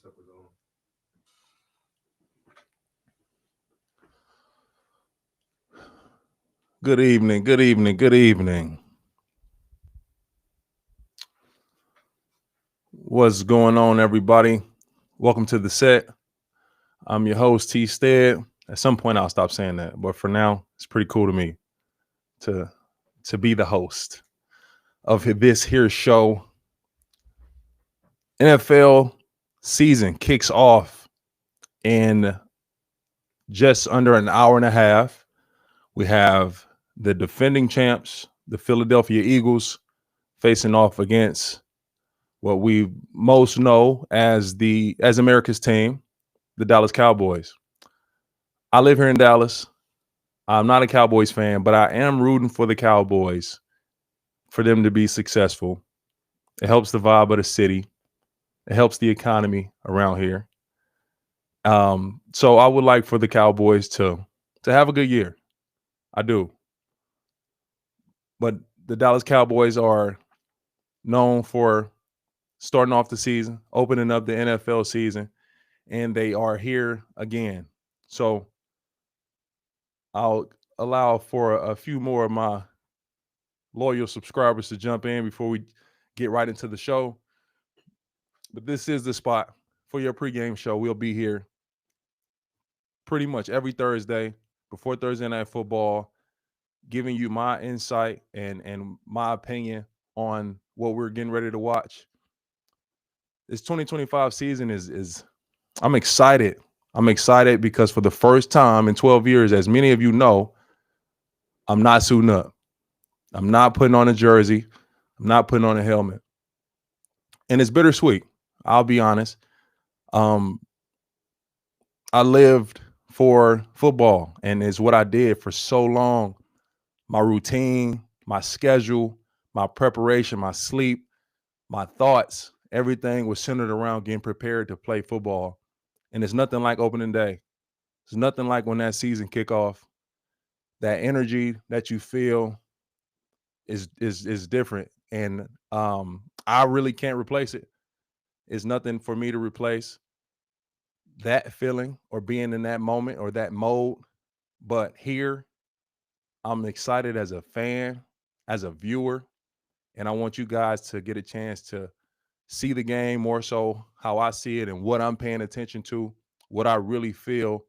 stuff is on. Good evening, good evening, good evening. What's going on, everybody? Welcome to the set. I'm your host, T. Stead. At some point, I'll stop saying that, but for now, it's pretty cool to me to be the host of this here show. NFL season kicks off in just under an hour and a half. We have the defending champs, the Philadelphia Eagles, facing off against what we most know as America's team, the Dallas Cowboys. I live here in Dallas. I'm not a Cowboys fan, but I am rooting for the Cowboys for them to be successful. It helps the vibe of the city. It helps the economy around here. So I would like for the Cowboys to have a good year. I do. But the Dallas Cowboys are known for starting off the season, opening up the NFL season, and they are here again. So I'll allow for a few more of my loyal subscribers to jump in before we get right into the show. But this is the spot for your pregame show. We'll be here pretty much every Thursday before Thursday Night Football, giving you my insight and my opinion on what we're getting ready to watch. This 2025 season is I'm excited. I'm excited because for the first time in 12 years, as many of you know, I'm not suiting up. I'm not putting on a jersey. I'm not putting on a helmet. And it's bittersweet. I'll be honest. I lived for football, and it's what I did for so long. My routine, my schedule, my preparation, my sleep, my thoughts, everything was centered around getting prepared to play football. And it's nothing like opening day. It's nothing like when that season kick off. That energy that you feel is different. And I really can't replace it. It's nothing for me to replace that feeling or being in that moment or that mode. But here, I'm excited as a fan, as a viewer, and I want you guys to get a chance to see the game more so how I see it and what I'm paying attention to, what I really feel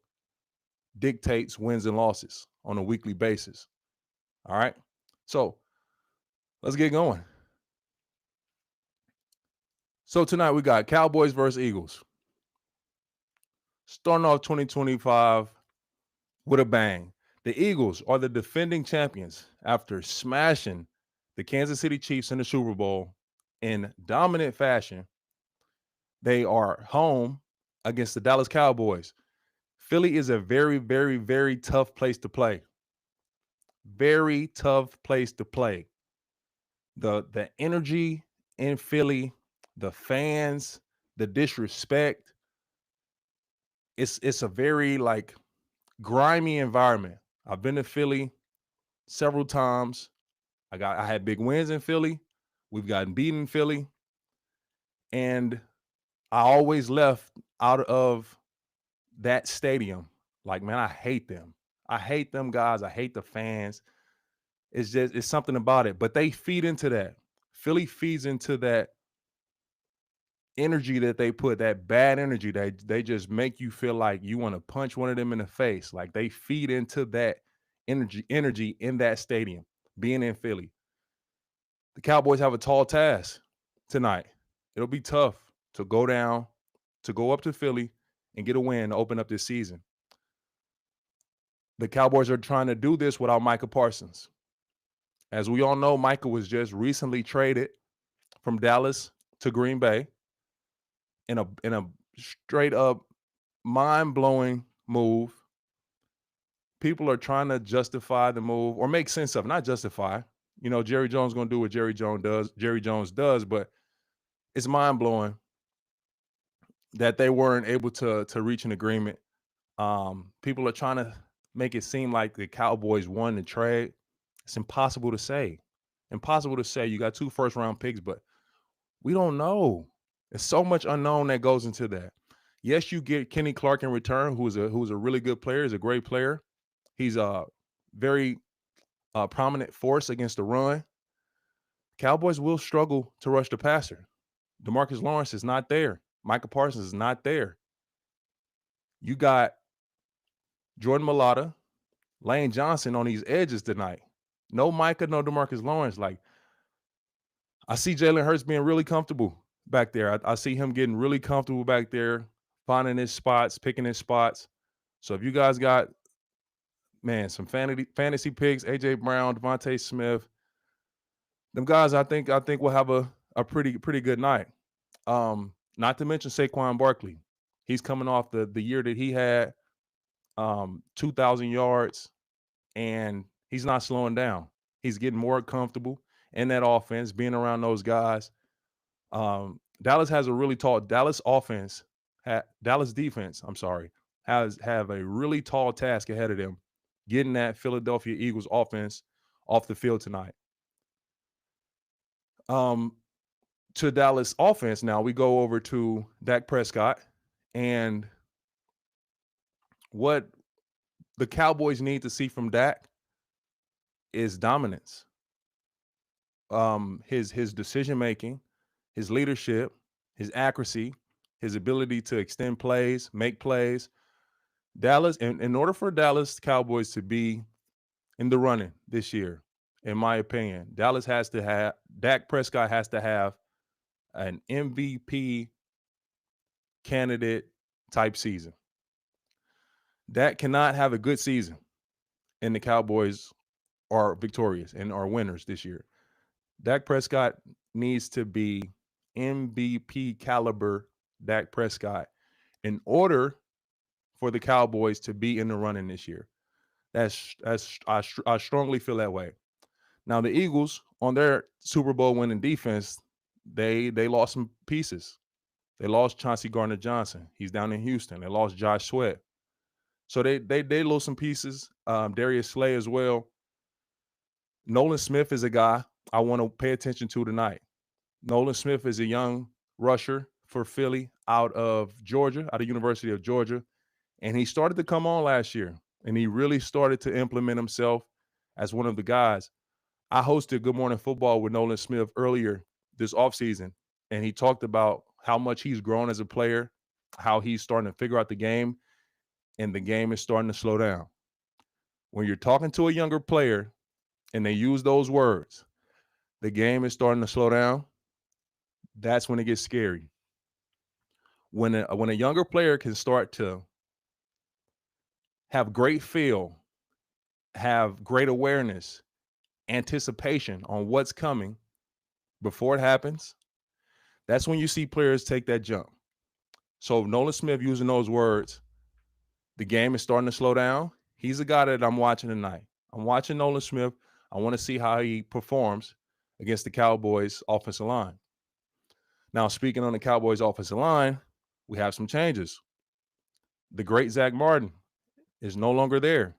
dictates wins and losses on a weekly basis. All right. So let's get going. So tonight we got Cowboys versus Eagles. Starting off 2025 with a bang. The Eagles are the defending champions after smashing the Kansas City Chiefs in the Super Bowl in dominant fashion. They are home against the Dallas Cowboys. Philly is a very, very, very tough place to play. Very tough place to play. The energy in Philly, the fans, the disrespect. It's a very like grimy environment. I've been to Philly several times. I had big wins in Philly. We've gotten beaten in Philly. And I always left out of that stadium. Like, man, I hate them. I hate them guys. I hate the fans. It's something about it. But they feed into that. Philly feeds into that energy that they put, that bad energy. They just make you feel like you want to punch one of them in the face. Like they feed into that energy in that stadium, being in Philly. The Cowboys have a tall task tonight. It'll be tough to go up to Philly and get a win to open up this season. The Cowboys are trying to do this without Micah Parsons. As we all know, Micah was just recently traded from Dallas to Green Bay in a straight up mind-blowing move. People are trying to justify the move or make sense of it, not justify. You know, Jerry Jones going to do what Jerry Jones does, but it's mind-blowing that they weren't able to reach an agreement. People are trying to make it seem like the Cowboys won the trade. It's impossible to say. Impossible to say. You got 2 first-round picks, but we don't know. There's so much unknown that goes into that. Yes, you get Kenny Clark in return, who's a really good player, is a great player. He's a very prominent force against the run. Cowboys will struggle to rush the passer. DeMarcus Lawrence is not there. Micah Parsons is not there. You got Jordan Mailata, Lane Johnson on these edges tonight. No Micah, no DeMarcus Lawrence. Like, I see Jalen Hurts being really comfortable back there. I see him getting really comfortable back there, finding his spots, picking his spots. So if you guys got, man, some fantasy picks, AJ Brown, Devontae Smith, them guys, I think will have a pretty good night. Not to mention Saquon Barkley. He's coming off the year that he had, 2,000 yards, and he's not slowing down. He's getting more comfortable in that offense, being around those guys. Dallas has a really tall Dallas defense, I'm sorry, have a really tall task ahead of them, getting that Philadelphia Eagles offense off the field tonight. To Dallas offense now, we go over to Dak Prescott, and what the Cowboys need to see from Dak is dominance. His decision making, his leadership, his accuracy, his ability to extend plays, make plays. Dallas, in order for Dallas Cowboys to be in the running this year, in my opinion, Dak Prescott has to have an MVP candidate type season. Dak cannot have a good season and the Cowboys are victorious and are winners this year. Dak Prescott needs to be MVP caliber Dak Prescott in order for the Cowboys to be in the running this year. I strongly feel that way. Now the Eagles, on their Super Bowl winning defense, they lost some pieces. They lost Chauncey Gardner-Johnson. He's down in Houston. They lost Josh Sweat. So they lost some pieces. Darius Slay as well. Nolan Smith is a guy I want to pay attention to tonight. Nolan Smith is a young rusher for Philly out of University of Georgia. And he started to come on last year. And he really started to implement himself as one of the guys. I hosted Good Morning Football with Nolan Smith earlier this offseason. And he talked about how much he's grown as a player, how he's starting to figure out the game, and the game is starting to slow down. When you're talking to a younger player and they use those words, the game is starting to slow down, that's when it gets scary. When a younger player can start to have great feel, have great awareness, anticipation on what's coming before it happens, that's when you see players take that jump. So Nolan Smith using those words, the game is starting to slow down. He's a guy that I'm watching tonight. I'm watching Nolan Smith. I want to see how he performs against the Cowboys offensive line. Now, speaking on the Cowboys offensive line, we have some changes. The great Zach Martin is no longer there.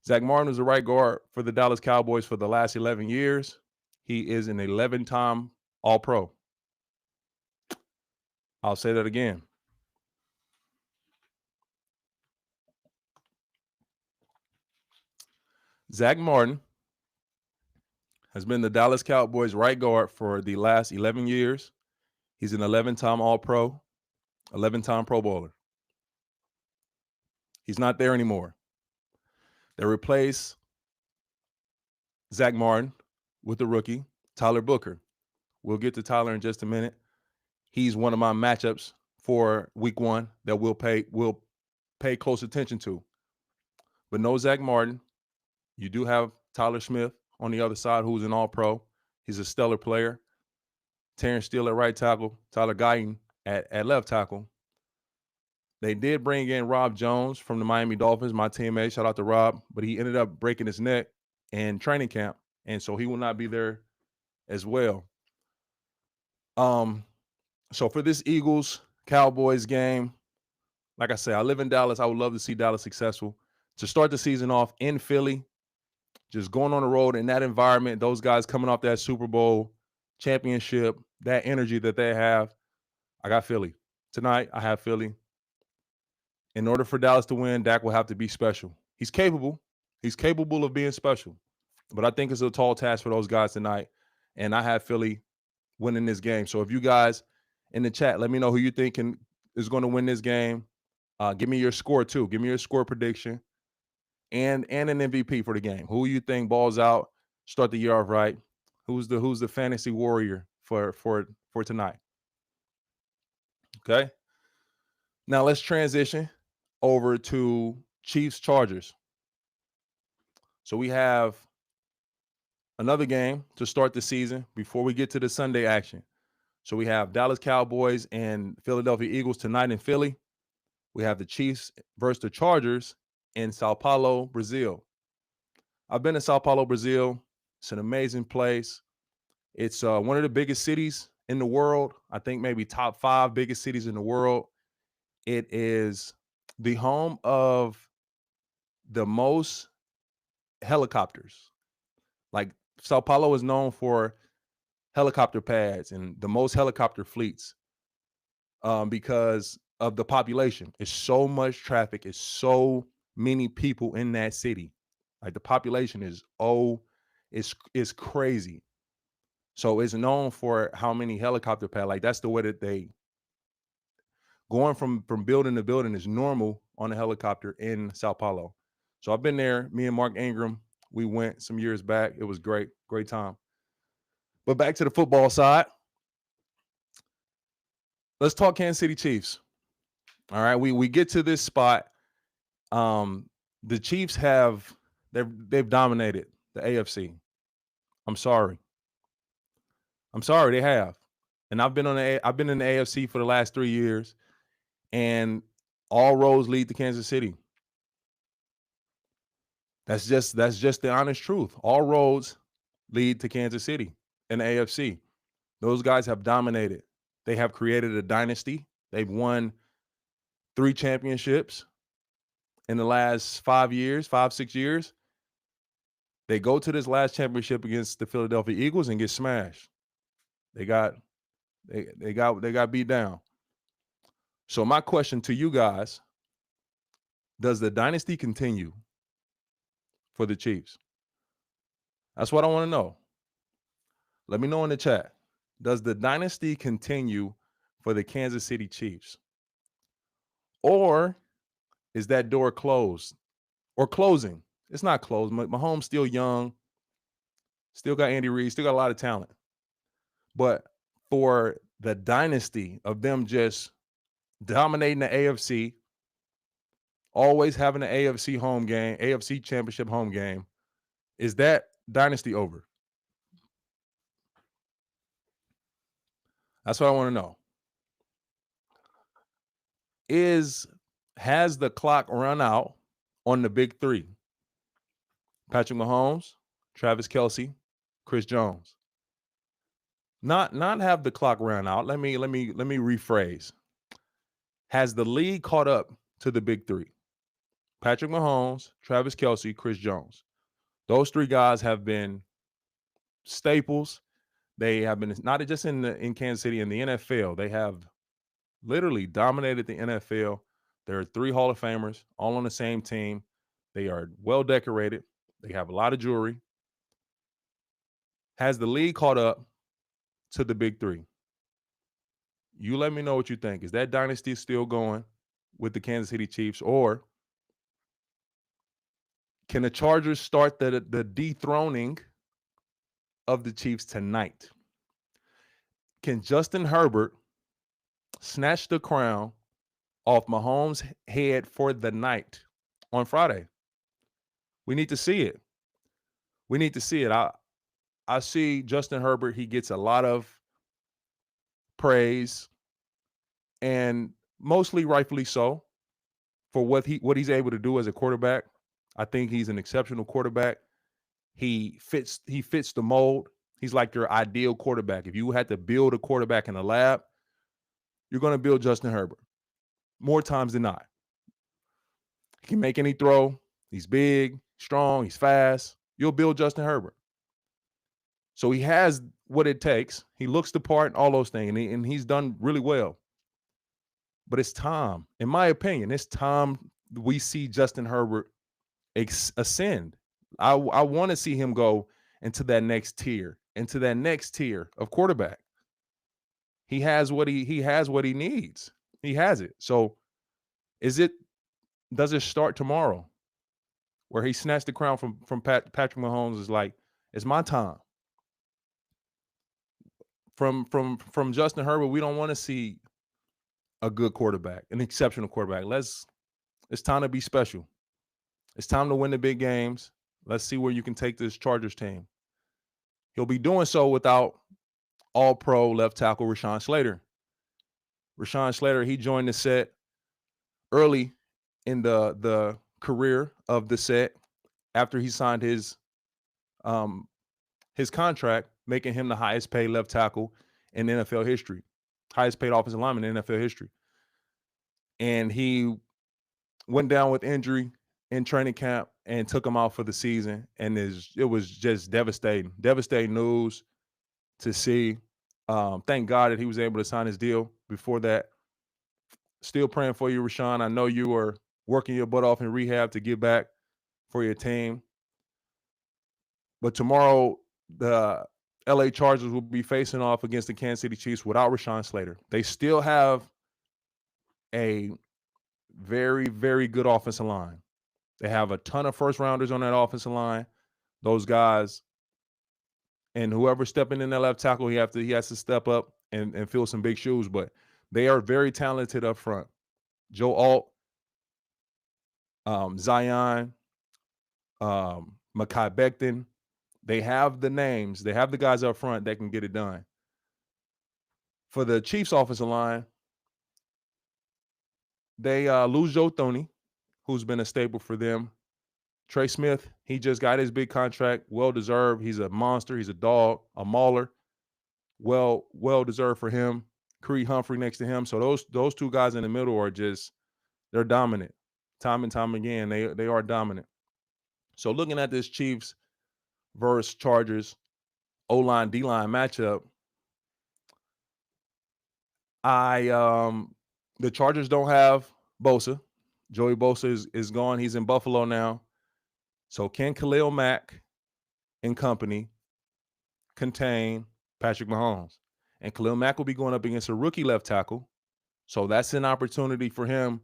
Zach Martin was the right guard for the Dallas Cowboys for the last 11 years. He is an 11-time All-Pro. I'll say that again. Zach Martin has been the Dallas Cowboys right guard for the last 11 years. He's an 11-time All-Pro, 11-time Pro Bowler. He's not there anymore. They replace Zach Martin with the rookie, Tyler Booker. We'll get to Tyler in just a minute. He's one of my matchups for week one that we'll pay close attention to. But no Zach Martin. You do have Tyler Smith on the other side, who's an All-Pro. He's a stellar player. Terrence Steele at right tackle, Tyler Guyton at left tackle. They did bring in Rob Jones from the Miami Dolphins, my teammate. Shout out to Rob. But he ended up breaking his neck in training camp, and so he will not be there as well. So for this Eagles-Cowboys game, like I said, I live in Dallas. I would love to see Dallas successful. To start the season off in Philly, just going on the road in that environment, those guys coming off that Super Bowl championship, that energy that they have, I got Philly tonight. I have Philly. In order for Dallas to win, Dak will have to be special. He's capable. He's capable of being special. But I think it's a tall task for those guys tonight. And I have Philly winning this game. So if you guys in the chat, let me know who you think is going to win this game. Give me your score too. Give me your score prediction and an MVP for the game. Who you think balls out, start the year off right? Who's the fantasy warrior for tonight? Okay. Now let's transition over to Chiefs Chargers. So we have another game to start the season before we get to the Sunday action. So we have Dallas Cowboys and Philadelphia Eagles tonight in Philly. We have the Chiefs versus the Chargers in Sao Paulo, Brazil. I've been to Sao Paulo, Brazil. It's an amazing place. It's one of the biggest cities in the world. I think maybe top 5 biggest cities in the world. It is the home of the most helicopters. Like Sao Paulo is known for helicopter pads and the most helicopter fleets because of the population. It's so much traffic. It's so many people in that city. Like the population is crazy. So it's known for how many helicopter pads. Like that's the way that they going from building to building is normal on a helicopter in Sao Paulo. So I've been there. Me and Mark Ingram, we went some years back. It was great time. But back to the football side. Let's talk Kansas City Chiefs. All right, we get to this spot. The Chiefs they've dominated the AFC. I'm sorry, they have. And I've been in the AFC for the last 3 years, and all roads lead to Kansas City. That's just the honest truth. All roads lead to Kansas City in the AFC. Those guys have dominated. They have created a dynasty. They've won 3 championships in the last 5 years, 5-6 years. They go to this last championship against the Philadelphia Eagles and get smashed. They got beat down. So my question to you guys, does the dynasty continue for the Chiefs? That's what I want to know. Let me know in the chat. Does the dynasty continue for the Kansas City Chiefs? Or is that door closed or closing? It's not closed. Mahomes still young, still got Andy Reid, still got a lot of talent. But for the dynasty of them just dominating the AFC, always having an AFC home game, AFC championship home game, is that dynasty over? That's what I want to know. Has the clock run out on the big 3? Patrick Mahomes, Travis Kelce, Chris Jones. Not have the clock run out. Let me rephrase. Has the league caught up to the big 3? Patrick Mahomes, Travis Kelce, Chris Jones. Those 3 guys have been staples. They have been not just in Kansas City, in the NFL. They have literally dominated the NFL. There are 3 Hall of Famers all on the same team. They are well decorated. They have a lot of jewelry. Has the league caught up to the big 3? You let me know what you think. Is that dynasty still going with the Kansas City Chiefs, or can the Chargers start the dethroning of the Chiefs tonight? Can Justin Herbert snatch the crown off Mahomes' head for the night on Friday? We need to see it. We need to see it. I see Justin Herbert. He gets a lot of praise, and mostly rightfully so, for what he's able to do as a quarterback. I think he's an exceptional quarterback. He fits the mold. He's like your ideal quarterback. If you had to build a quarterback in a lab, you're going to build Justin Herbert more times than not. He can make any throw. He's big, strong, he's fast. You'll build Justin Herbert. So he has what it takes. He looks the part, all those things, and he's done really well. But it's time, in my opinion, it's time we see Justin Herbert ascend. I want to see him go into that next tier of quarterback. He has what he needs. He has it. So does it start tomorrow where he snatched the crown from Patrick Mahomes? Is like, it's my time. From Justin Herbert, we don't want to see a good quarterback, an exceptional quarterback. It's time to be special. It's time to win the big games. Let's see where you can take this Chargers team. He'll be doing so without all-pro left tackle Rashawn Slater. Rashawn Slater, he joined the set early in the career of the set after he signed his contract, making him the highest paid left tackle in NFL history, highest paid offensive lineman in NFL history. And he went down with injury in training camp and took him out for the season. And it was just devastating news to see. Thank God that he was able to sign his deal before that. Still praying for you, Rashawn. I know you are working your butt off in rehab to get back for your team. But tomorrow, the LA Chargers will be facing off against the Kansas City Chiefs without Rashawn Slater. They still have a very, very good offensive line. They have a ton of first rounders on that offensive line. Those guys, and whoever's stepping in that left tackle, he has to step up and fill some big shoes. But they are very talented up front. Joe Alt, Zion, Mekhi Becton. They have the names. They have the guys up front that can get it done. For the Chiefs offensive line, they lose Joe Thuney, who's been a staple for them. Trey Smith, he just got his big contract, well-deserved. He's a monster. He's a dog, a mauler. Well-deserved for him. Creed Humphrey next to him. So those two guys in the middle are they're dominant. Time and time again, they are dominant. So looking at this Chiefs versus Chargers O-line, D-line matchup, the Chargers don't have Bosa. Joey Bosa is gone. He's in Buffalo now. So can Khalil Mack and company contain Patrick Mahomes? And Khalil Mack will be going up against a rookie left tackle. So that's an opportunity for him.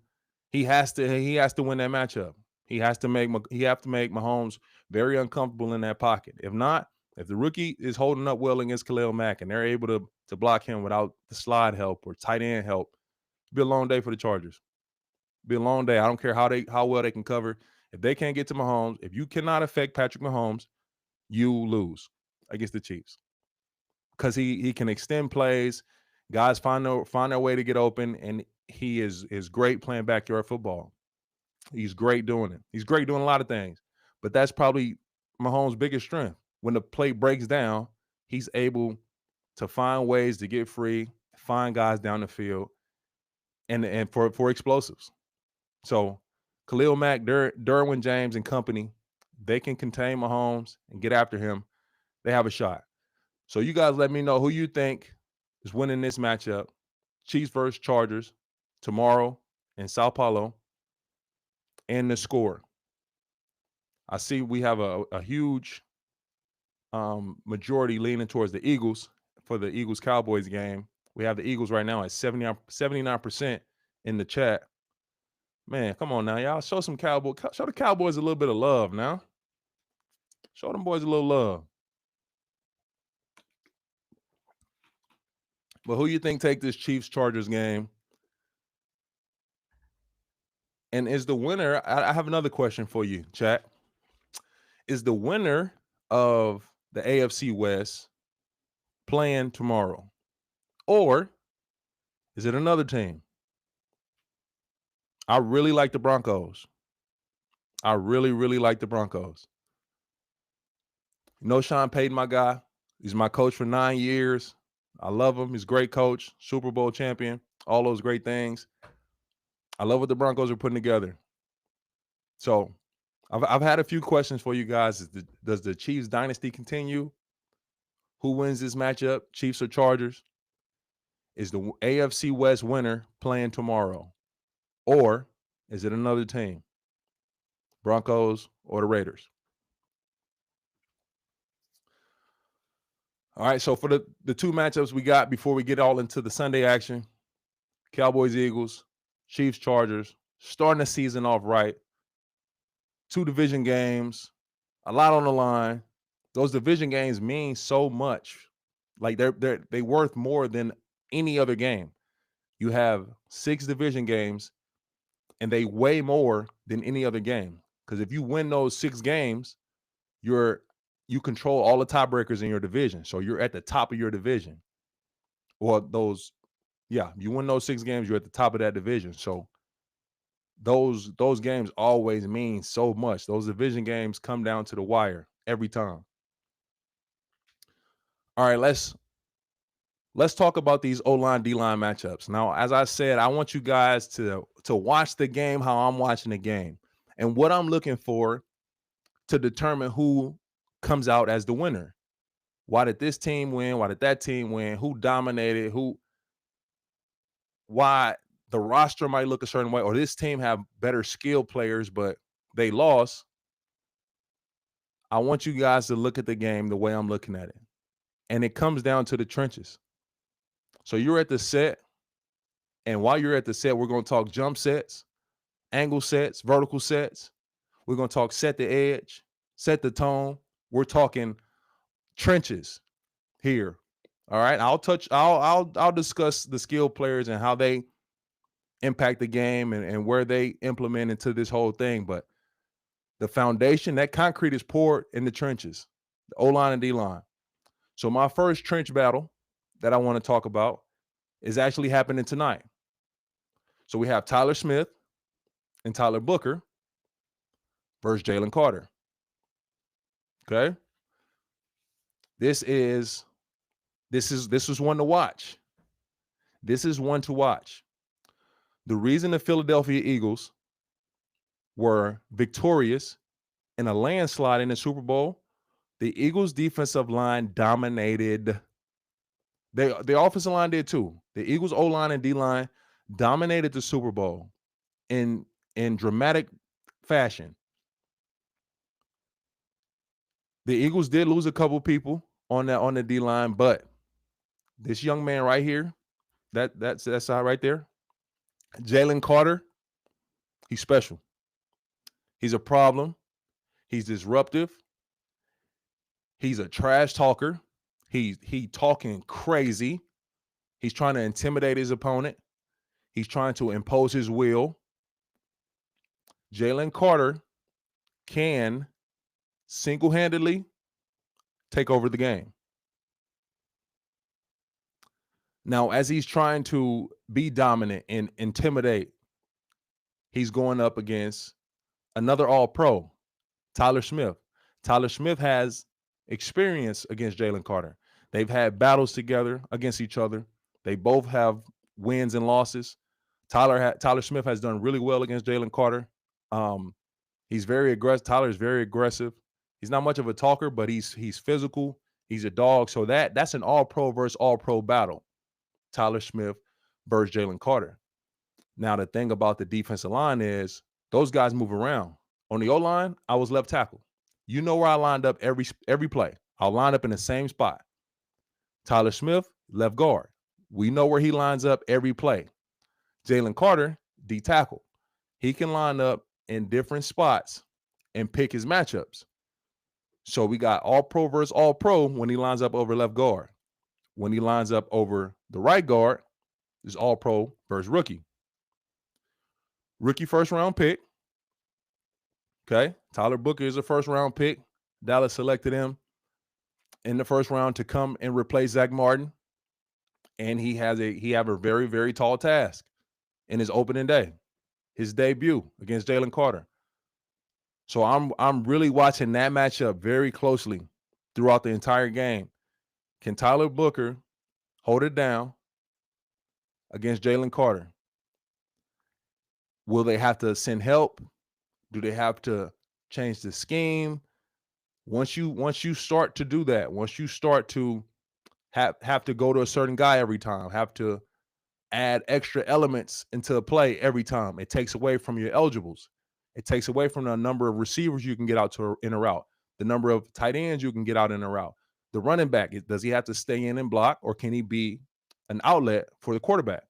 He has to win that matchup. He have to make Mahomes very uncomfortable in that pocket. If not, if the rookie is holding up well against Khalil Mack and they're able to block him without the slide help or tight end help, it'll be a long day for the Chargers. It'll be a long day. I don't care how well they can cover. If they can't get to Mahomes, if you cannot affect Patrick Mahomes, you lose against the Chiefs. Because he can extend plays. Guys find their way to get open, and he is great playing backyard football. He's great doing it. He's great doing a lot of things. But that's probably Mahomes' biggest strength. When the play breaks down, he's able to find ways to get free, find guys down the field, and for explosives. So Khalil Mack, Derwin James, and company, they can contain Mahomes and get after him. They have a shot. So you guys let me know who you think is winning this matchup. Chiefs versus Chargers tomorrow in Sao Paulo. And the score. I see we have a huge majority leaning towards the Eagles for the Eagles-Cowboys game. We have the Eagles right now at 79% in the chat. Man, come on now, y'all. Show the Cowboys a little bit of love now. Show them boys a little love. But who you think take this Chiefs-Chargers game? And is the winner, I have another question for you, chat. Is the winner of the AFC West playing tomorrow? Or is it another team? I really like the Broncos. I really, really like the Broncos. You know Sean Payton, my guy. He's my coach for 9 years. I love him. He's a great coach, Super Bowl champion, all those great things. I love what the Broncos are putting together. So I've had a few questions for you guys. Does the Chiefs dynasty continue? Who wins this matchup, Chiefs or Chargers? Is the AFC West winner playing tomorrow? Or is it another team? Broncos or the Raiders? All right, so for the two matchups we got before we get all into the Sunday action, Cowboys, Eagles, Chiefs, Chargers, starting the season off right. Two division games, a lot on the line. Those division games mean so much. Like they worth more than any other game. You have 6 division games, and they weigh more than any other game. Because if you win those 6 games, you control all the tiebreakers in your division. So you're at the top of your division. Or you win those 6 games, you're at the top of that division. So those games always mean so much. Those division games come down to the wire every time. All right, let's talk about these O-line, D-line matchups. Now, as I said, I want you guys to watch the game how I'm watching the game. And what I'm looking for to determine who comes out as the winner. Why did this team win? Why did that team win? Who dominated? Why the roster might look a certain way, or this team have better skill players, but they lost. I want you guys to look at the game the way I'm looking at it. And it comes down to the trenches. So you're at the set, and while you're at the set, we're going to talk jump sets, angle sets, vertical sets. We're going to talk set the edge, set the tone. We're talking trenches here. All right. I'll discuss the skill players and how they impact the game and where they implement into this whole thing. But the foundation, that concrete is poured in the trenches, the O-line and D-line. So my first trench battle that I want to talk about is actually happening tonight. So we have Tyler Smith and Tyler Booker versus Jalen Carter. Okay. This is one to watch. This is one to watch. The reason the Philadelphia Eagles were victorious in a landslide in the Super Bowl, the Eagles' defensive line dominated. The offensive line did too. The Eagles' O-line and D-line dominated the Super Bowl in dramatic fashion. The Eagles did lose a couple people on the D-line, but this young man right here, that's side right there, Jalen Carter, he's special. He's a problem. He's disruptive. He's a trash talker. He talking crazy. He's trying to intimidate his opponent. He's trying to impose his will. Jalen Carter can single-handedly take over the game. Now, as he's trying to be dominant and intimidate, he's going up against another All-Pro, Tyler Smith. Tyler Smith has experience against Jalen Carter. They've had battles together against each other. They both have wins and losses. Tyler Smith has done really well against Jalen Carter. He's very aggressive. Tyler is very aggressive. He's not much of a talker, but he's physical. He's a dog. So that's an All-Pro versus All-Pro battle. Tyler Smith versus Jalen Carter. Now, the thing about the defensive line is those guys move around. On the O-line, I was left tackle. You know where I lined up every play. I'll line up in the same spot. Tyler Smith, left guard. We know where he lines up every play. Jalen Carter, D tackle. He can line up in different spots and pick his matchups. So we got All-Pro versus All-Pro when he lines up over left guard. When he lines up over the right guard, is All-Pro versus rookie. Rookie first-round pick. Okay, Tyler Booker is a first-round pick. Dallas selected him in the first round to come and replace Zach Martin. And he have a very, very tall task in his opening day, his debut against Jalen Carter. So I'm really watching that matchup very closely throughout the entire game. Can Tyler Booker hold it down against Jalen Carter? Will they have to send help? Do they have to change the scheme? Once you start to do that, once you start to have to go to a certain guy every time, have to add extra elements into the play every time. It takes away from your eligibles. It takes away from the number of receivers you can get out to in a route, the number of tight ends you can get out in a route. The running back, does he have to stay in and block, or can he be an outlet for the quarterback?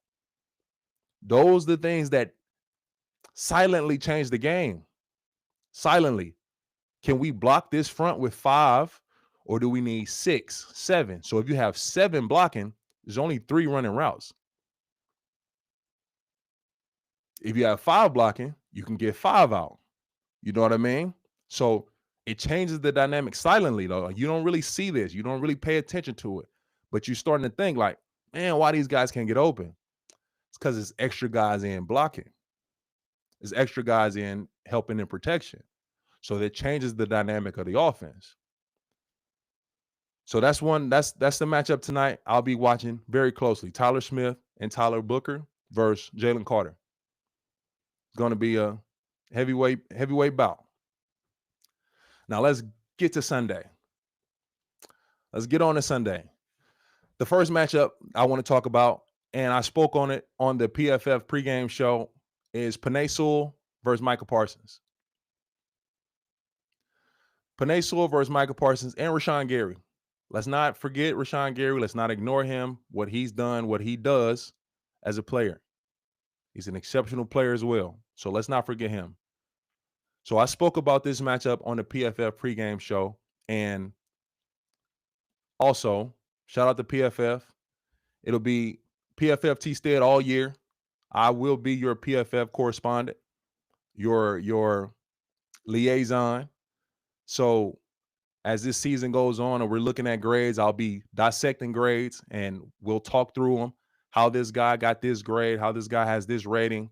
Those are the things that silently change the game. Silently. Can we block this front with 5, or do we need 6, 7? So if you have 7 blocking, there's only 3 running routes. If you have 5 blocking, you can get 5 out. You know what I mean? So it changes the dynamic silently, though. You don't really see this. You don't really pay attention to it. But you're starting to think like, man, why these guys can't get open? It's because it's extra guys in blocking. It's extra guys in helping in protection. So that changes the dynamic of the offense. So that's the matchup tonight. I'll be watching very closely. Tyler Smith and Tyler Booker versus Jalen Carter. It's going to be a heavyweight bout. Now let's get to Sunday. Let's get on to Sunday. The first matchup I want to talk about, and I spoke on it on the PFF pregame show, is Penei Sewell versus Micah Parsons. Penei Sewell versus Micah Parsons and Rashawn Gary. Let's not forget Rashawn Gary. Let's not ignore him, what he's done, what he does as a player. He's an exceptional player as well. So let's not forget him. So I spoke about this matchup on the PFF pregame show. And also, shout out to PFF. It'll be PFF T-Stead all year. I will be your PFF correspondent, your liaison. So as this season goes on and we're looking at grades, I'll be dissecting grades and we'll talk through them. How this guy got this grade, how this guy has this rating.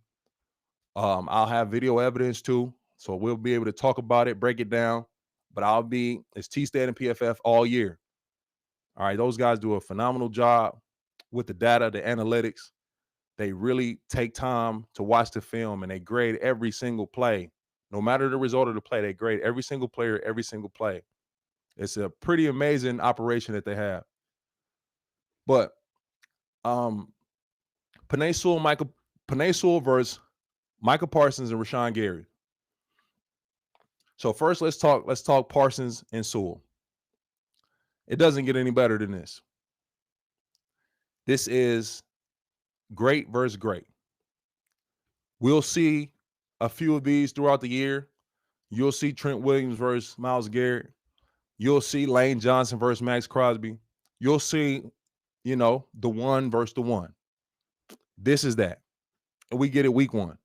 I'll have video evidence too. So we'll be able to talk about it, break it down. But it's T-Stead and PFF all year. All right, those guys do a phenomenal job with the data, the analytics. They really take time to watch the film and they grade every single play. No matter the result of the play, they grade every single player, every single play. It's a pretty amazing operation that they have. But Penei Sewell versus Micah Parsons and Rashawn Gary. So first, let's talk Parsons and Sewell. It doesn't get any better than this. This is great versus great. We'll see a few of these throughout the year. You'll see Trent Williams versus Myles Garrett. You'll see Lane Johnson versus Max Crosby. You'll see, the one versus the one. This is that. And we get it week 1.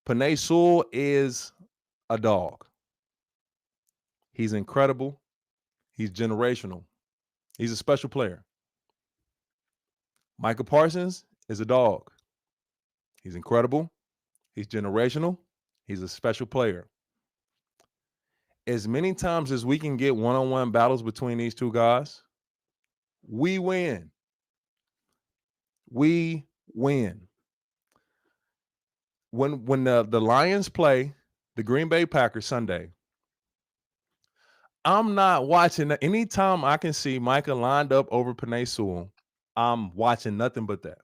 Penei Sewell is a dog. He's incredible. He's generational. He's a special player. Micah Parsons is a dog. He's incredible. He's generational. He's a special player. As many times as we can get one-on-one battles between these two guys, we win. We win. When the Lions play the Green Bay Packers Sunday, I'm not watching. Anytime I can see Micah lined up over Penei Sewell, I'm watching nothing but that.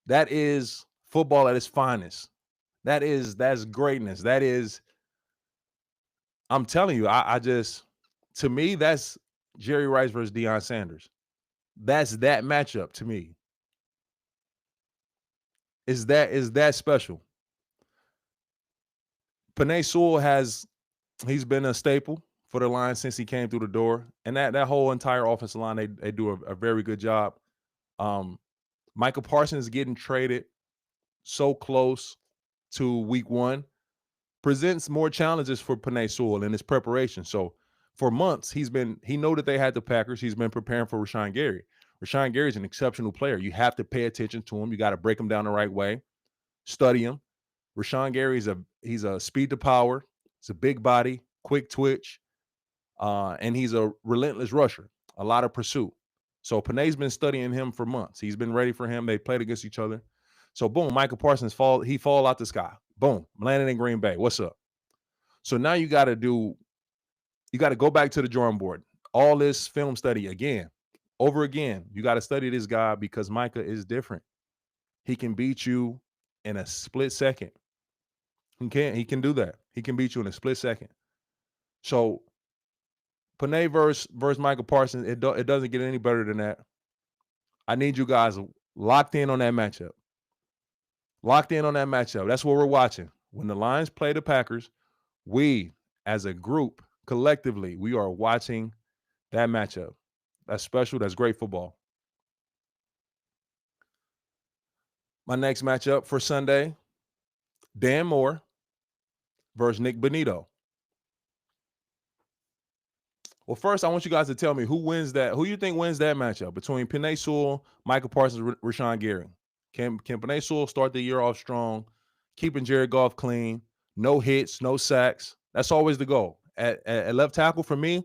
That is football at its finest. That's greatness. That is, I'm telling you, to me, that's Jerry Rice versus Deion Sanders. That's that matchup to me. Is that special? Penei Sewell he's been a staple for the Lions since he came through the door. And that whole entire offensive line, they do a very good job. Micah Parsons getting traded so close to week 1 presents more challenges for Penei Sewell in his preparation. So for months, he know that they had the Packers. He's been preparing for Rashawn Gary. Rashawn Gary is an exceptional player. You have to pay attention to him. You got to break him down the right way, study him. Rashawn Gary he's a speed to power. He's a big body, quick twitch, and he's a relentless rusher, a lot of pursuit. So Penei's been studying him for months. He's been ready for him. They played against each other. So boom, Micah Parsons fall out the sky. Boom, landed in Green Bay. What's up? So now you got to go back to the drawing board. all this film study again, over again. You got to study this guy because Micah is different. He can beat you in a split second. He can do that. He can beat you in a split second. So Panay versus Michael Parsons, it doesn't get any better than that. I need you guys locked in on that matchup. Locked in on that matchup. That's what we're watching. When the Lions play the Packers, we as a group, collectively, we are watching that matchup. That's special. That's great football. My next matchup for Sunday, Dan Moore versus Nick Bonito. Well, first, I want you guys to tell me who wins that. Who you think wins that matchup between Penei Sewell, Michael Parsons, Rashawn Gary? Can Penei Sewell start the year off strong, keeping Jared Goff clean, no hits, no sacks? That's always the goal. At left tackle for me,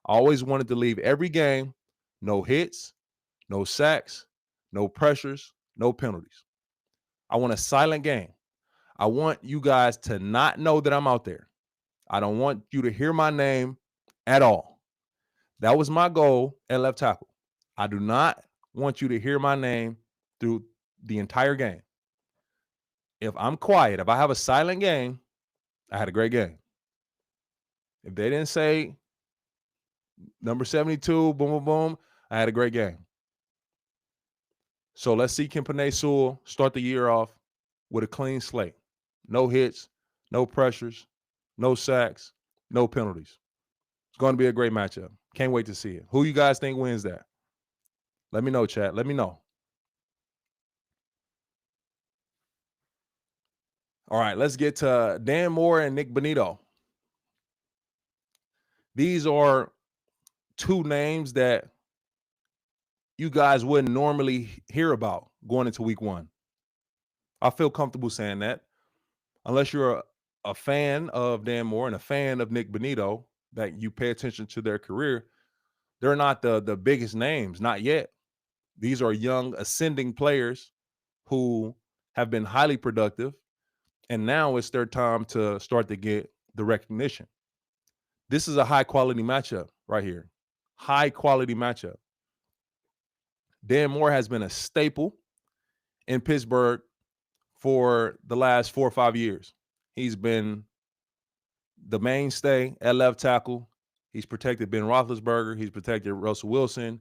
I always wanted to leave every game, no hits, no sacks, no pressures, no penalties. I want a silent game. I want you guys to not know that I'm out there. I don't want you to hear my name at all. That was my goal at left tackle. I do not want you to hear my name through the entire game. If I'm quiet, if I have a silent game, I had a great game. If they didn't say number 72, boom, boom, boom, I had a great game. So let's see can Penei Sewell start the year off with a clean slate. No hits, no pressures, no sacks, no penalties. It's going to be a great matchup. Can't wait to see it. Who you guys think wins that? Let me know, chat. Let me know. All right, let's get to Dan Moore and Nick Bonito. These are two names that you guys wouldn't normally hear about going into week one. I feel comfortable saying that. Unless you're a fan of Dan Moore and a fan of Nick Bonito, that you pay attention to their career, they're not the biggest names, not yet. These are young, ascending players who have been highly productive, and now it's their time to start to get the recognition. This is a high-quality matchup right here. High-quality matchup. Dan Moore has been a staple in Pittsburgh for the last 4 or 5 years. He's been the mainstay at left tackle. He's protected Ben Roethlisberger. He's protected Russell Wilson,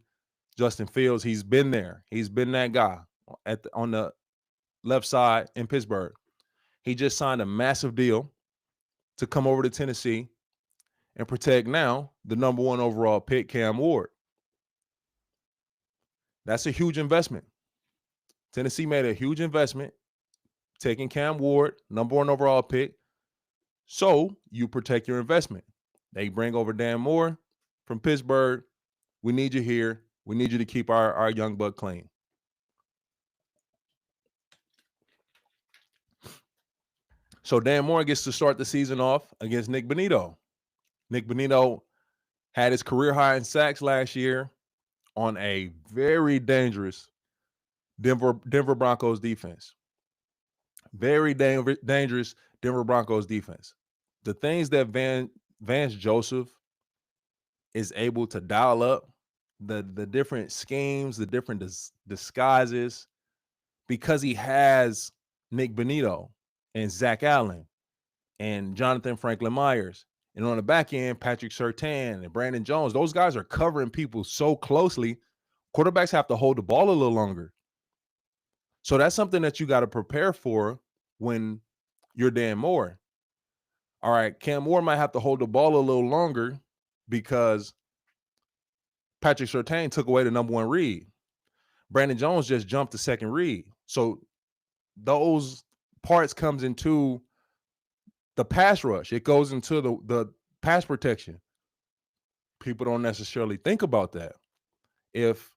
Justin Fields. He's been there. He's been that guy on the left side in Pittsburgh. He just signed a massive deal to come over to Tennessee and protect now the number 1 overall pick, Cam Ward. That's a huge investment. Tennessee made a huge investment taking Cam Ward, number 1 overall pick, so you protect your investment. They bring over Dan Moore from Pittsburgh. We need you here. We need you to keep our young buck clean. So Dan Moore gets to start the season off against Nick Bonito. Nick Bonito had his career high in sacks last year on a very dangerous Denver Broncos defense. Very dangerous Denver Broncos defense. The things that Vance Joseph is able to dial up, the different schemes, the different disguises, because he has Nick Bonito and Zach Allen and Jonathan Franklin Myers. And on the back end, Patrick Surtain and Brandon Jones. Those guys are covering people so closely, quarterbacks have to hold the ball a little longer. So that's something that you got to prepare for when you're Dan Moore. All right, Cam Moore might have to hold the ball a little longer because Patrick Surtain took away the number 1 read. Brandon Jones just jumped the second read. So those parts comes into the pass rush. It goes into the pass protection. People don't necessarily think about that. If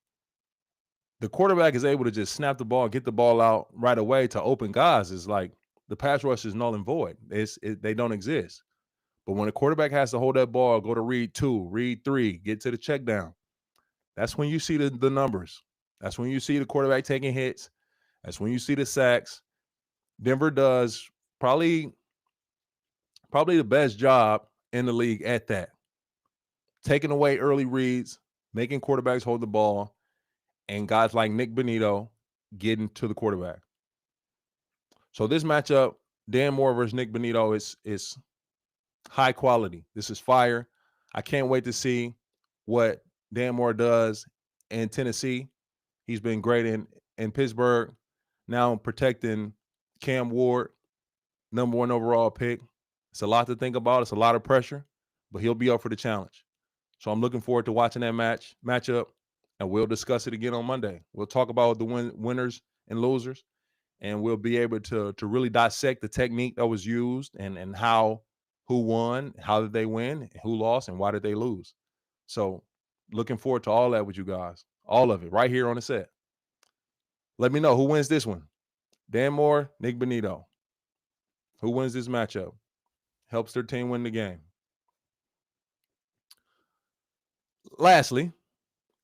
the quarterback is able to just snap the ball, get the ball out right away to open guys, it's like the pass rush is null and void. They don't exist. But when a quarterback has to hold that ball, go to read 2, read 3, get to the check down, that's when you see the numbers. That's when you see the quarterback taking hits. That's when you see the sacks. Denver does probably the best job in the league at that. taking away early reads, making quarterbacks hold the ball, and guys like Nick Bonito getting to the quarterback. So this matchup, Dan Moore versus Nick Bonito, is high quality. This is fire. I can't wait to see what Dan Moore does in Tennessee. He's been great in Pittsburgh. Now protecting Cam Ward, number 1 overall pick. It's a lot to think about. It's a lot of pressure, but he'll be up for the challenge. So I'm looking forward to watching that matchup, and we'll discuss it again on Monday. We'll talk about the winners and losers, and we'll be able to really dissect the technique that was used and who won, how did they win, who lost, and why did they lose. So looking forward to all that with you guys. All of it right here on the set. Let me know who wins this one. Dan Moore, Nick Bonito. Who wins this matchup? Helps their team win the game. Lastly,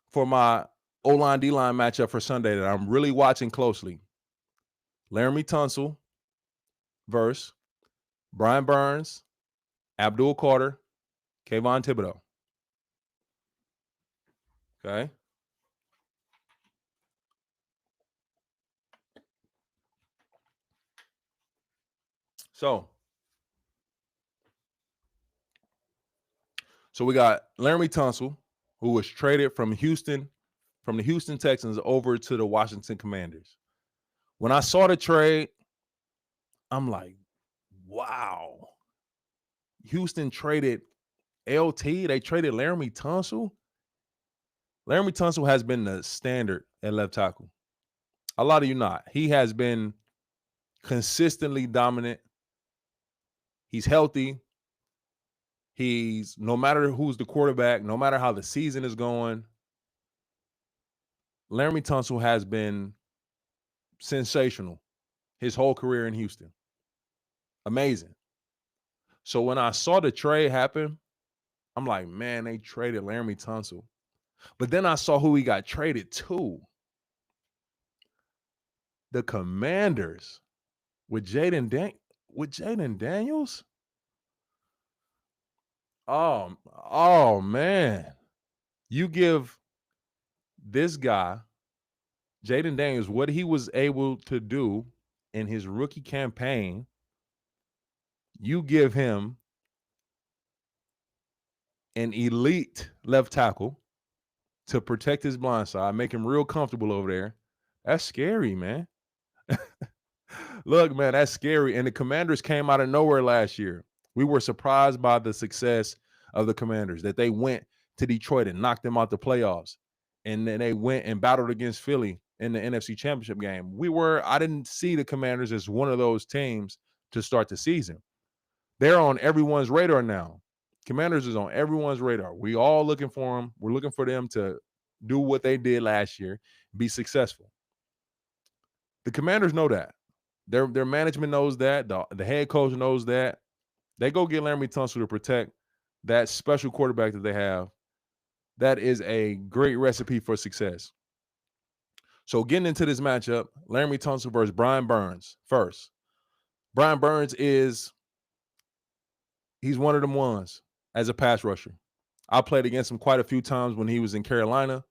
for my O-line, D-line matchup for Sunday that I'm really watching closely, Laramie Tunsil versus Brian Burns, Abdul Carter, Kayvon Thibodeau. Okay. So we got Laramie Tunsil, who was traded from the Houston Texans over to the Washington Commanders. When I saw the trade, I'm like, wow. Houston traded LT. They traded Laramie Tunsil. Laramie Tunsil has been the standard at left tackle. A lot of you not. He has been consistently dominant. He's healthy. He's, no matter who's the quarterback, no matter how the season is going, Laramie Tunsil has been sensational his whole career in Houston. Amazing. So when I saw the trade happen, I'm like, man, they traded Laramie Tunsil. But then I saw who he got traded to. The Commanders with Jaden Daniels. Oh man. You give this guy, Jaden Daniels, what he was able to do in his rookie campaign. You give him an elite left tackle to protect his blind side, make him real comfortable over there. That's scary, man. Look, man, that's scary. And the Commanders came out of nowhere last year. We were surprised by the success of the Commanders, that they went to Detroit and knocked them out the playoffs. And then they went and battled against Philly in the NFC Championship game. I didn't see the Commanders as one of those teams to start the season. They're on everyone's radar now. Commanders is on everyone's radar. We all looking for them. We're looking for them to do what they did last year, be successful. The Commanders know that. Their management knows that. The head coach knows that. They go get Laramie Tunsil to protect that special quarterback that they have. That is a great recipe for success. So getting into this matchup, Laramie Tunsil versus Brian Burns first. Brian Burns he's one of them ones as a pass rusher. I played against him quite a few times when he was in Carolina,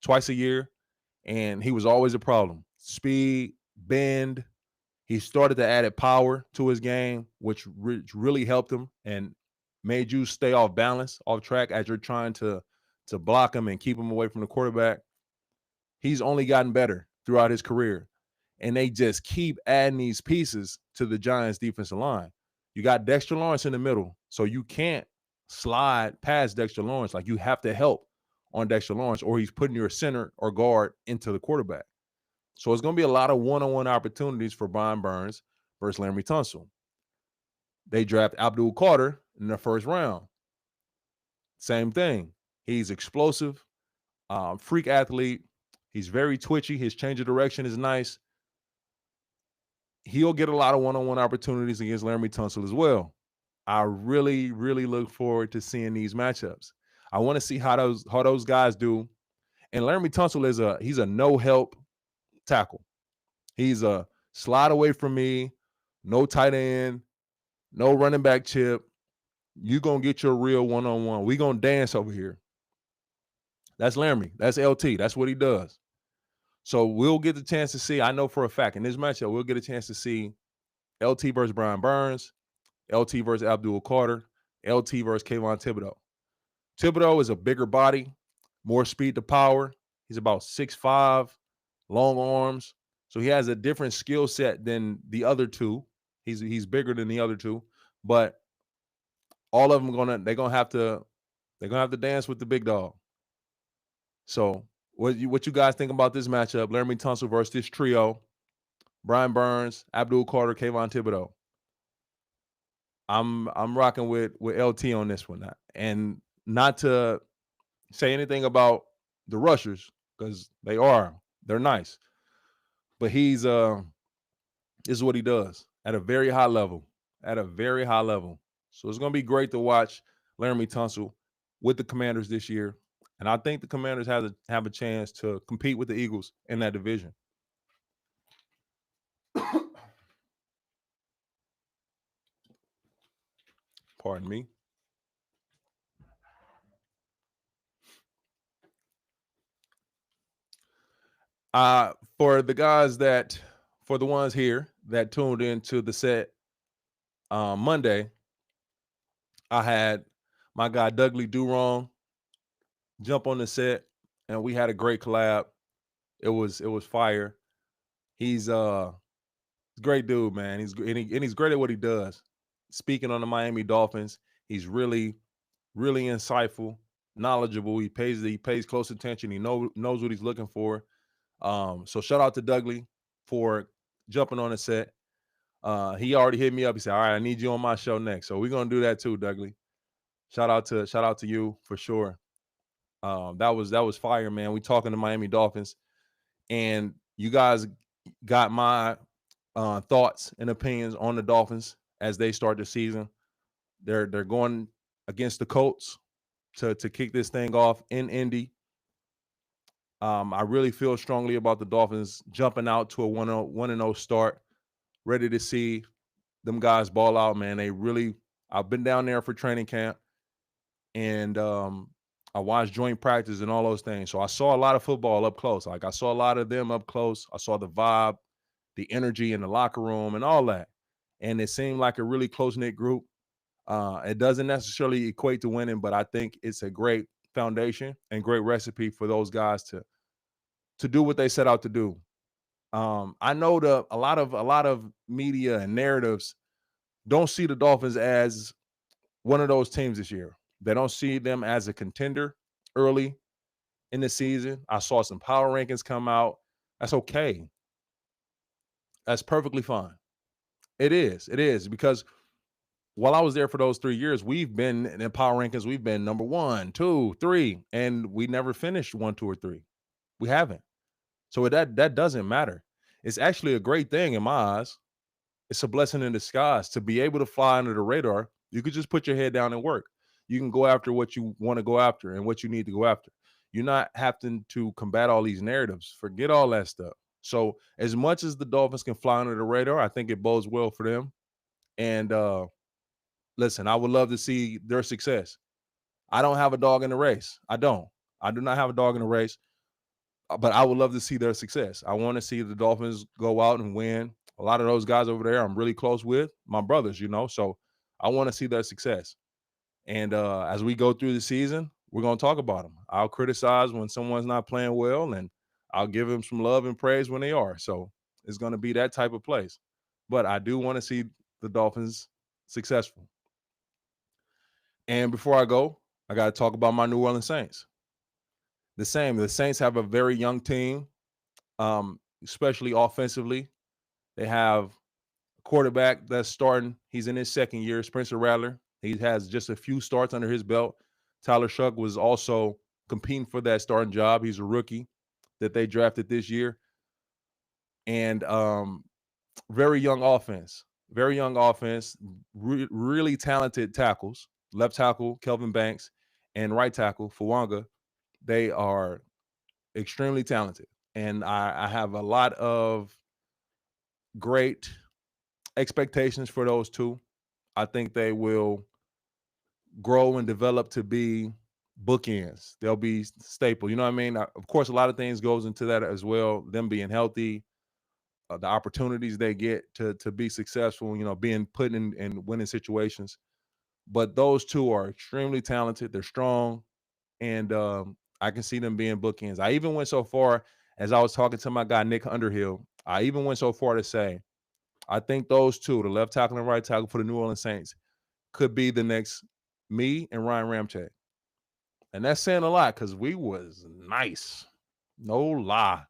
twice a year, and he was always a problem. Speed, bend. He started to add power to his game, which really helped him and made you stay off balance, off track as you're trying to block him and keep him away from the quarterback. He's only gotten better throughout his career. And they just keep adding these pieces to the Giants' defensive line. You got Dexter Lawrence in the middle, so you can't slide past Dexter Lawrence. Like, you have to help on Dexter Lawrence, or he's putting your center or guard into the quarterback. So it's going to be a lot of one-on-one opportunities for Brian Burns versus Laramie Tunsil. They draft Abdul Carter in the first round. Same thing. He's explosive, freak athlete. He's very twitchy. His change of direction is nice. He'll get a lot of one-on-one opportunities against Laramie Tunsil as well. I really, really look forward to seeing these matchups. I want to see how those guys do. And Laramie Tunsil he's a no-help tackle. He's a slide away from me, no tight end, no running back chip. You gonna get your real one-on-one. We gonna dance over here. That's Laramie. That's LT. That's what he does. So we'll get the chance to see. I know for a fact in this matchup, we'll get a chance to see LT versus Brian Burns, LT versus Abdul Carter, LT versus Kayvon Thibodeau. Thibodeau is a bigger body, more speed to power. He's about 6'5", long arms. So he has a different skill set than the other two. He's bigger than the other two, but all of them they're gonna have to dance with the big dog. So what you guys think about this matchup? Laramie Tunsil versus this trio: Brian Burns, Abdul Carter, Kayvon Thibodeau. I'm rocking with LT on this one, and not to say anything about the rushers because they're nice, but this is what he does at a very high level, So it's gonna be great to watch Laramie Tunsil with the Commanders this year, and I think the Commanders have a chance to compete with the Eagles in that division. Pardon me. For the ones here that tuned into the set Monday, I had my guy Dougley Durong jump on the set, and we had a great collab. It was fire. He's a great dude, man. He's great at what he does. Speaking on the Miami Dolphins, he's really insightful, knowledgeable. He pays close attention. He knows what he's looking for. So shout out to Dougley for jumping on the set. He already hit me up. He said, "All right, I need you on my show next." So we're gonna do that too, Dougley. Shout out to you for sure. That was fire, man. We talking to Miami Dolphins, and you guys got my thoughts and opinions on the Dolphins as they start the season. They're going against the Colts to kick this thing off in Indy. I really feel strongly about the Dolphins jumping out to a 1-0 start. Ready to see them guys ball out, man. I've been down there for training camp, and I watched joint practice and all those things. So I saw a lot of football up close. Like I saw a lot of them up close. I saw the vibe, the energy in the locker room and all that. And it seemed like a really close-knit group. It doesn't necessarily equate to winning, but I think it's a great foundation and great recipe for those guys to do what they set out to do. I know a lot of media and narratives don't see the Dolphins as one of those teams this year. They don't see them as a contender early in the season. I saw some power rankings come out. That's okay. That's perfectly fine. It is because while I was there for those 3 years, we've been in power rankings. We've been number 1, 2, 3, and we never finished 1, 2, or 3. We haven't. So that doesn't matter. It's actually a great thing in my eyes. It's a blessing in disguise to be able to fly under the radar. You could just put your head down and work. You can go after what you want to go after and what you need to go after. You're not having to combat all these narratives. Forget all that stuff. So as much as the Dolphins can fly under the radar, I think it bodes well for them. And listen, I would love to see their success. I don't have a dog in the race. I do not have a dog in the race, but I would love to see their success. I want to see the Dolphins go out and win. A lot of those guys over there I'm really close with, my brothers, so I want to see their success. And as we go through the season, we're going to talk about them. I'll criticize when someone's not playing well, and I'll give them some love and praise when they are. So it's going to be that type of place. But I do want to see the Dolphins successful. And before I go, I got to talk about my New Orleans Saints. The Saints have a very young team, especially offensively. They have a quarterback that's starting. He's in his second year, Spencer Rattler. He has just a few starts under his belt. Tyler Shuck was also competing for that starting job. He's a rookie that they drafted this year. And very young offense. Really talented tackles. Left tackle, Kelvin Banks, and right tackle, Fawanga. They are extremely talented. And I have a lot of great expectations for those two. I think they will grow and develop to be bookends. They'll be staple. You know what I mean? Of course, a lot of things goes into that as well. Them being healthy, the opportunities they get to be successful. You know, being put in winning situations. But those two are extremely talented. They're strong, and I can see them being bookends. I even went so far as I was talking to my guy Nick Underhill. I even went so far to say I think those two, the left tackle and right tackle for the New Orleans Saints, could be the next me and Ryan Ramczyk. And that's saying a lot because we was nice. No lie.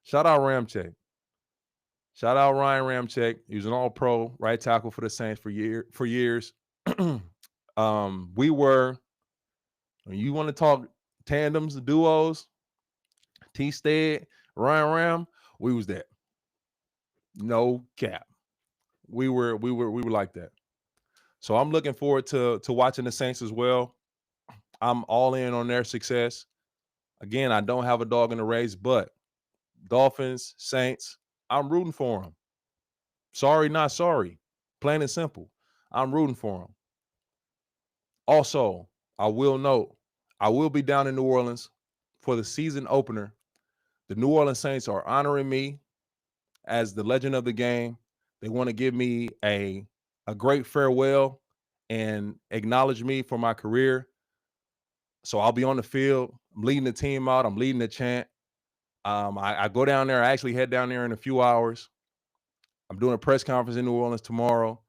Shout out Ramczyk. Shout out Ryan Ramczyk. He was an all-pro right tackle for the Saints for years. We were, when you want to talk tandems, duos, T-Stead, Ryan Ram, we was that. No cap. We were like that. So I'm looking forward to watching the Saints as well. I'm all in on their success. Again, I don't have a dog in the race, but Dolphins, Saints, I'm rooting for them. Sorry, not sorry. Plain and simple. I'm rooting for them. Also, I will note, I will be down in New Orleans for the season opener. The New Orleans Saints are honoring me as the legend of the game. They want to give me a great farewell and acknowledge me for my career. So I'll be on the field. I'm leading the team out. I'm leading the chant. I go down there. I actually head down there in a few hours. I'm doing a press conference in New Orleans tomorrow,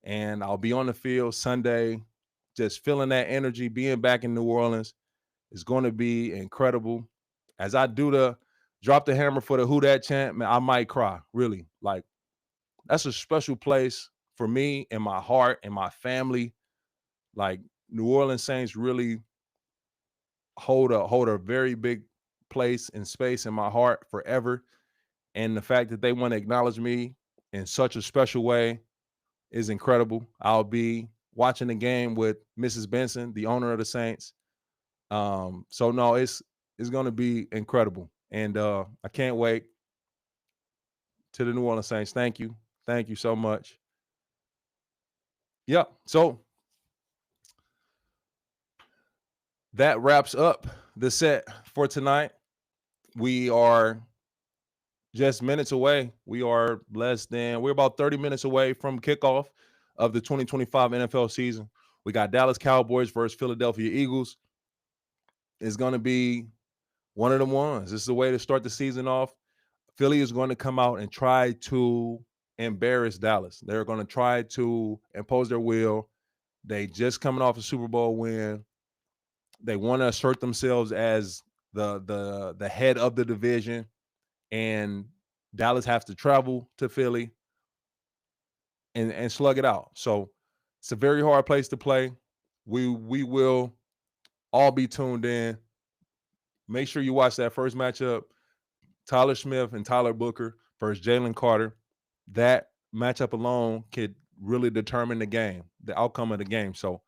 and I'll be on the field Sunday, just feeling that energy. Being back in New Orleans is going to be incredible. As I do the drop the hammer for the Who Dat chant, man, I might cry. Really, like that's a special place for me in my heart and my family. Like New Orleans Saints really hold a very big place and space in my heart forever. And the fact that they want to acknowledge me in such a special way is incredible. I'll be watching the game with Mrs. Benson, the owner of the Saints. So no, it's going to be incredible, and I can't wait. To the New Orleans Saints, thank you so much. Yep. So that wraps up the set for tonight. We are just minutes away. We're about 30 minutes away from kickoff of the 2025 NFL season. We got Dallas Cowboys versus Philadelphia Eagles. It's going to be one of them ones. This is the way to start the season off. Philly is going to come out and try to embarrass Dallas. They're going to try to impose their will. They just coming off a Super Bowl win. They want to assert themselves as the head of the division, and Dallas has to travel to Philly and slug it out. So it's a very hard place to play. We will all be tuned in. Make sure you watch that first matchup, Tyler Smith and Tyler Booker versus Jalen Carter. That matchup alone could really determine the outcome of the game. So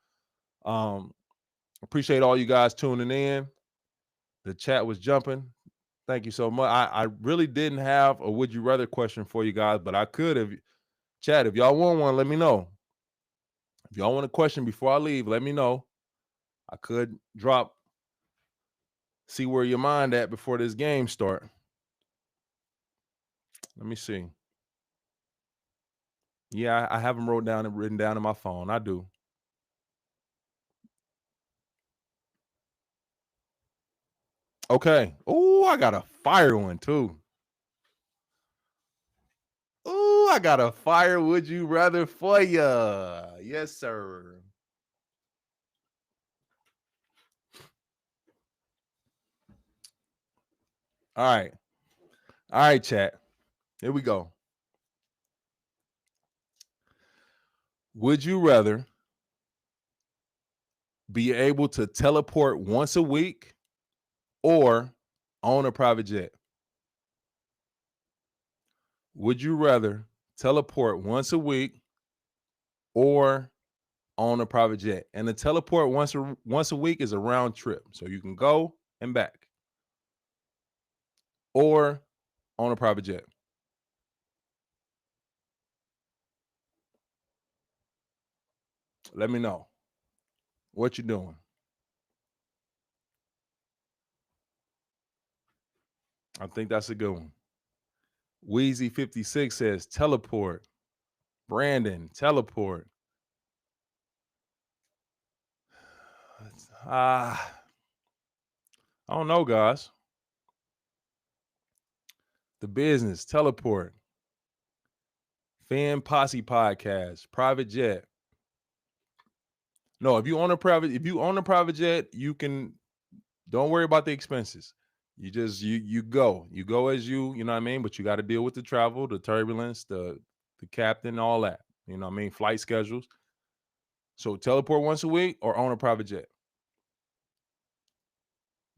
appreciate all you guys tuning in. The chat was jumping. Thank you so much. I really didn't have a would you rather question for you guys, but I could have. Chat, if y'all want one, let me know. If y'all want a question before I leave, let me know. I could see where your mind at before this game start. Let me see. Yeah, I have them written down in my phone. I do. Okay. Oh, I got a fire one too. Oh, I got a fire would you rather for ya. Yes, sir. All right. All right, chat. Here we go. Would you rather be able to teleport once a week or own a private jet? Would you rather teleport once a week or own a private jet? And the teleport once a week is a round trip, so you can go and back, or own a private jet. Let me know. What you doing? I think that's a good one. Wheezy56 says teleport. Brandon, teleport. I don't know, guys. The business, teleport. Fan Posse podcast, private jet. No, if you own a private jet, you can don't worry about the expenses. You just you go. You go as you know what I mean, but you got to deal with the travel, the turbulence, the captain, all that. You know what I mean? Flight schedules. So teleport once a week or own a private jet.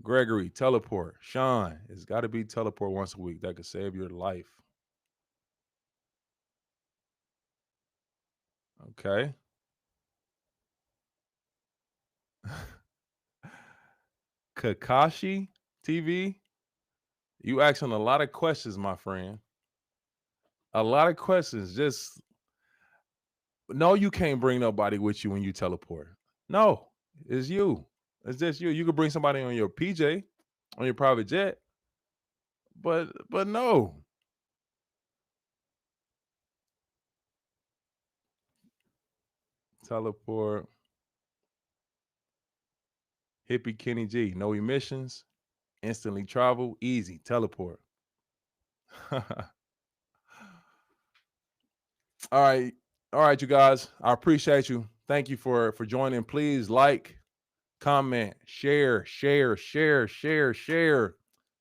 Gregory, teleport. Sean, it's got to be teleport once a week. That could save your life. Okay. Kakashi TV, you asking a lot of questions, my friend. A lot of questions. Just no, you can't bring nobody with you when you teleport. No, it's you. It's just you. You could bring somebody on your PJ, on your private jet, but no. Teleport. Hippie Kenny G. No emissions. Instantly travel. Easy. Teleport. All right. All right, you guys. I appreciate you. Thank you for joining. Please like, comment, share,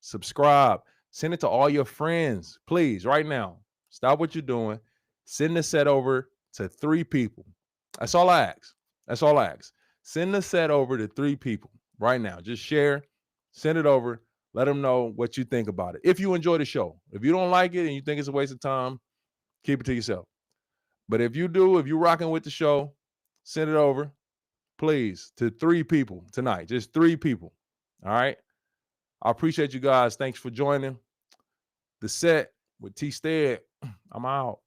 subscribe. Send it to all your friends, please, right now. Stop what you're doing. Send the set over to 3 people. That's all I ask. That's all I ask. Send the set over to 3 people right now. Just share, send it over. Let them know what you think about it. If you enjoy the show, if you don't like it and you think it's a waste of time, keep it to yourself. But if you do, if you're rocking with the show, send it over, please, to 3 people tonight. Just 3 people. All right. I appreciate you guys. Thanks for joining the set with T Stead. I'm out.